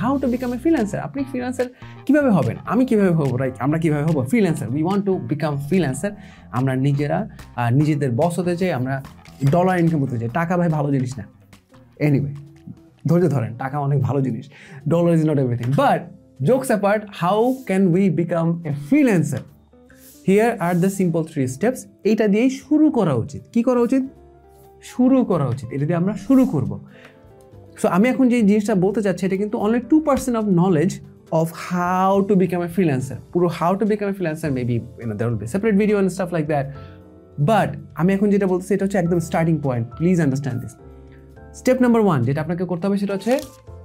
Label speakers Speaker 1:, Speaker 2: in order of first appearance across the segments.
Speaker 1: How to become a freelancer. আপনি freelancer কীভাবে হবেন, আমি কীভাবে হবো, রাইট? আমরা কীভাবে হবো freelancer? We want to become freelancer. আমরা নিজেদের বস হতে চাই, আমরা ডলার ইনকাম করতে চাই। টাকা ভাই ভালো জিনিস না, এনিওয়ে ধৈর্য ধরেন, টাকা অনেক ভালো জিনিস, dollar is not everything. But jokes apart, how can we become a freelancer? Here are the simple 3 steps. এইটা দিয়েই শুরু করা উচিত। কি করা উচিত? শুরু করা উচিত। এটা দিয়ে আমরা শুরু করব। সো আমি এখন যে জিনিসটা বলতে চাচ্ছি এটা কিন্তু only 2% of knowledge of how to become a freelancer. পুরো how to become a freelancer maybe there will be separate video and stuff like that. But আমি এখন যেটা বলতেছি এটা হচ্ছে একদম starting point. Please understand this. Step number 1 যেটা আপনাকে করতে হবে সেটা হচ্ছে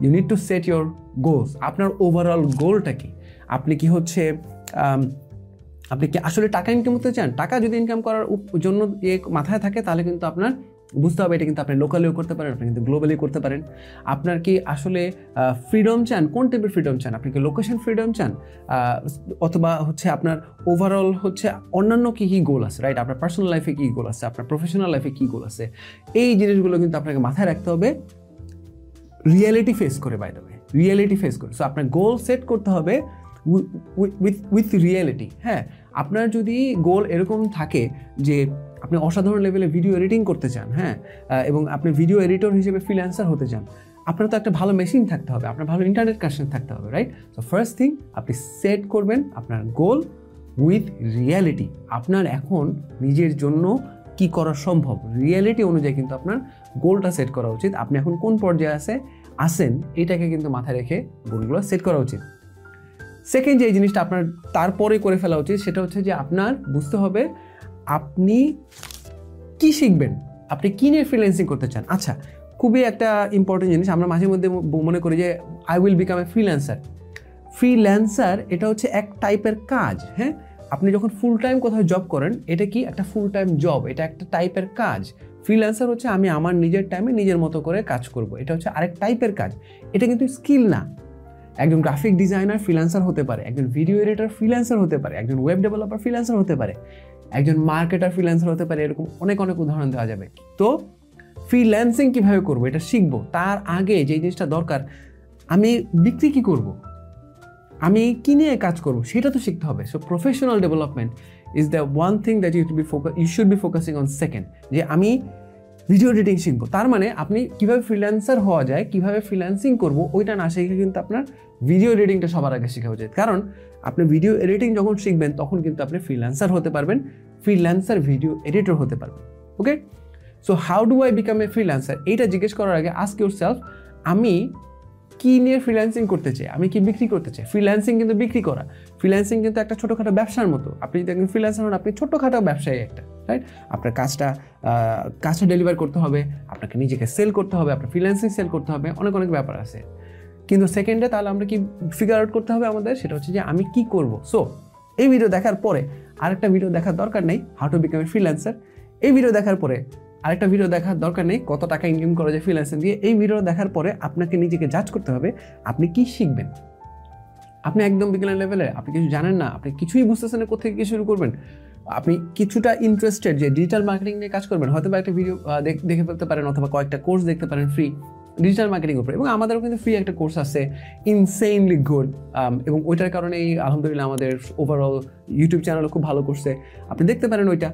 Speaker 1: you need to set your goals. আপনার ওভারঅল গোলটা কি? আপনি কি হচ্ছে আপনি কি আসলে টাকা ইনকাম করতে চান? টাকা যদি ইনকাম করার জন্য মাথায় থাকে তাহলে কিন্তু আপনার বুঝতে হবে এটা কিন্তু আপনি লোকালিও করতে পারেন, আপনি কিন্তু গ্লোবালি করতে পারেন। আপনার কি আসলে ফ্রিডম চান? কোন টাইপের ফ্রিডম চান? আপনি কি লোকেশন ফ্রিডম চান, অথবা হচ্ছে আপনার ওভারঅল হচ্ছে অন্যান্য কী কী গোল আছে, রাইট? আপনার পার্সোনাল লাইফে কী গোল আছে, আপনার প্রফেশনাল লাইফে কী গোল আছে, এই জিনিসগুলো কিন্তু আপনাকে মাথায় রাখতে হবে রিয়েলিটি ফেস করে। By the way, reality face করে। সো আপনার গোল সেট করতে হবে উইথ রিয়েলিটি। হ্যাঁ, আপনার যদি গোল এরকম থাকে যে আপনি অসাধারণ লেভেলে ভিডিও এডিটিং করতে চান, হ্যাঁ, এবং আপনি ভিডিও এডিটর হিসেবে ফ্রিল্যান্সার হতে চান, আপনার তো একটা ভালো মেশিন থাকতে হবে, আপনার ভালো ইন্টারনেট কানেকশন থাকতে হবে, রাইট? সো ফার্স্ট থিং আপনি সেট করবেন আপনার গোল উইথ রিয়েলিটি। আপনার এখন নিজের জন্য কি করা সম্ভব, রিয়েলিটি অনুযায়ী কিন্তু আপনার গোলটা সেট করা উচিত। আপনি এখন কোন পর্যায়ে আসেন এটাকে কিন্তু মাথায় রেখে গোলগুলো সেট করা উচিত। সেকেন্ড যে জিনিসটা আপনার তারপরে করে ফেলা উচিত সেটা হচ্ছে যে আপনার বুঝতে হবে আপনি কি শিখবেন, আপনি কি নিয়ে ফ্রিল্যান্সিং করতে চান। আচ্ছা, খুবই একটা ইম্পর্টেন্ট জিনিস, আমরা মাঝে মধ্যে মনে করি যে I will become a freelancer. Freelancer এটা হচ্ছে এক টাইপের কাজ। হ্যাঁ, আপনি যখন ফুল টাইম কোথাও জব করেন এটা কি একটা ফুল টাইম জব, এটা একটা টাইপের কাজ। ফ্রিল্যান্সার হচ্ছে আমি আমার নিজের টাইমে নিজের মতো করে কাজ করব, এটা হচ্ছে আরেক টাইপের কাজ। এটা কিন্তু স্কিল না। একজন গ্রাফিক ডিজাইনার ফ্রিল্যান্সার হতে পারে, একজন ভিডিও এডিটর ফ্রিল্যান্সার হতে পারে, একজন ওয়েব ডেভেলপার ফ্রিল্যান্সার হতে পারে, একজন মার্কেটার ফ্রিল্যান্সার হতে পারে। এরকম অনেক অনেক উদাহরণ দেওয়া যাবে। তো ফ্রিল্যান্সিং কীভাবে করবো এটা শিখবো, তার আগে যে জিনিসটা দরকার, আমি বিক্রি কী করব, আমি কি নিয়ে কাজ করব সেটা তো শিখতে হবে। So professional development is the one thing that you should be focusing on second. যে আমি ভিডিও এডিটিং শিখবো, তার মানে আপনি কীভাবে ফ্রিল্যান্সার হওয়া যায়, কীভাবে ফ্রিল্যান্সিং করবো ওইটা না শিখে কিন্তু আপনার ভিডিও এডিটিংটা সবার আগে শেখা উচিত। কারণ আপনি ভিডিও এডিটিং যখন শিখবেন তখন কিন্তু আপনি ফ্রিল্যান্সার হতে পারবেন, ফ্রিল্যান্সার ভিডিও এডিটর হতে পারবেন। Okay, so how do I become a freelancer এইটা জিজ্ঞেস করার আগে আস্ক ইউরসেলফ, আমি কি নিয়ে ফ্রিল্যান্সিং করতে চাই, আমি কি বিক্রি করতে চাই। ফ্রিল্যান্সিং কিন্তু বিক্রি করা, ফ্রিল্যান্সিং কিন্তু একটা ছোটোখাটো ব্যবসার মতো। আপনি যদি একজন ফ্রিল্যান্সার হন আপনি ছোটোখাটো ব্যবসায়ী একটা, রাইট? আপনার কাজটা ডেলিভার করতে হবে, আপনাকে নিজেকে সেল করতে হবে, আপনার ফ্রিল্যান্সিং সেল করতে হবে, অনেক অনেক ব্যাপার আছে। কিন্তু সেকেন্ডে তাহলে আমরা কি ফিগার আউট করতে হবে আমাদের, সেটা হচ্ছে যে আমি কি করব। সো এই ভিডিও দেখার পরে আরেকটা ভিডিও দেখার দরকার নেই how to become a freelancer. এই ভিডিও দেখার পরে আরেকটা ভিডিও দেখার দরকার নেই কত টাকা ইনকাম করা যায় ফ্রিল্যান্সিং দিয়ে। এই ভিডিও দেখার পরে আপনাকে নিজেকে জাজ করতে হবে আপনি কি শিখবেন। আপনি একদম বিগিনার লেভেলে, আপনি কিছু জানেন না, আপনি কিছুই বুঝতেছেন না কোথা থেকে কি শুরু করবেন। আপনি কিছুটা ইন্টারেস্টেড যে ডিজিটাল মার্কেটিং নিয়ে কাজ করবেন, হয়তো বা একটা ভিডিও দেখে ফেলতে পারেন অথবা কয়েকটা কোর্স দেখতে পারেন ফ্রি ডিজিটাল মার্কেটিং উপরে। এবং আমাদেরও কিন্তু ফ্রি একটা কোর্স আছে, ইনসেইনলি গুড, এবং ওইটার কারণেই আলহামদুলিল্লাহ আমাদের ওভারঅল ইউটিউব চ্যানেলও খুব ভালো করছে। আপনি দেখতে পারেন ওইটা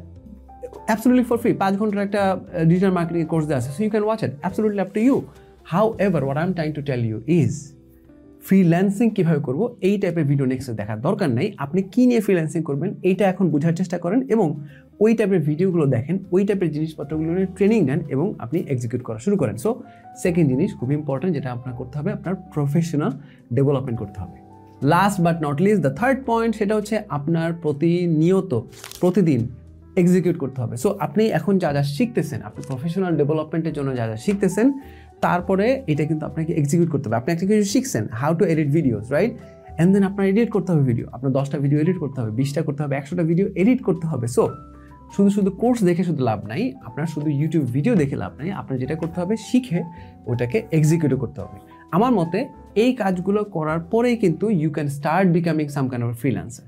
Speaker 1: অ্যাবসলিউটলি ফর ফ্রি, 5 ঘন্টার একটা ডিজিটাল মার্কেটিং কোর্স দেওয়া আছে। So you can watch it, absolutely up to you. However what I am trying to tell you is freelancing কীভাবে করবো এই টাইপের ভিডিও নেক্সট দেখার দরকার নেই। আপনি কী নিয়ে ফ্রিল্যান্সিং করবেন এইটা এখন বোঝার চেষ্টা করেন এবং ওই টাইপের ভিডিওগুলো দেখেন, ওই টাইপের জিনিসপত্রগুলো নিয়ে ট্রেনিং নেন এবং আপনি এক্সিকিউট করা শুরু করেন। সো সেকেন্ড জিনিস খুব ইম্পর্টেন্ট যেটা আপনার করতে হবে, আপনার প্রফেশনাল ডেভেলপমেন্ট করতে হবে। Last but not list the third point, সেটা হচ্ছে আপনার প্রতিদিন এক্সিকিউট করতে হবে। সো আপনি এখন যা যা শিখতেছেন, আপনি প্রফেশনাল ডেভেলপমেন্টের জন্য যা যা শিখতেছেন, তারপরে এটা কিন্তু আপনাকে এক্সিকিউট করতে হবে। আপনি একটা কিছু শিখছেন, how to edit videos, right? And then আপনার এডিট করতে হবে ভিডিও, আপনার 10টা ভিডিও এডিট করতে হবে, 20টা করতে হবে, 100টা ভিডিও এডিট করতে হবে। সো শুধু কোর্স দেখে শুধু লাভ নাই, আপনার শুধু ইউটিউব ভিডিও দেখে লাভ নাই, আপনার যেটা করতে হবে শিখে ওটাকে এক্সিকিউট করতে হবে। আমার মতে এই কাজগুলো করার পরেই কিন্তু you can start becoming some kind of freelancer.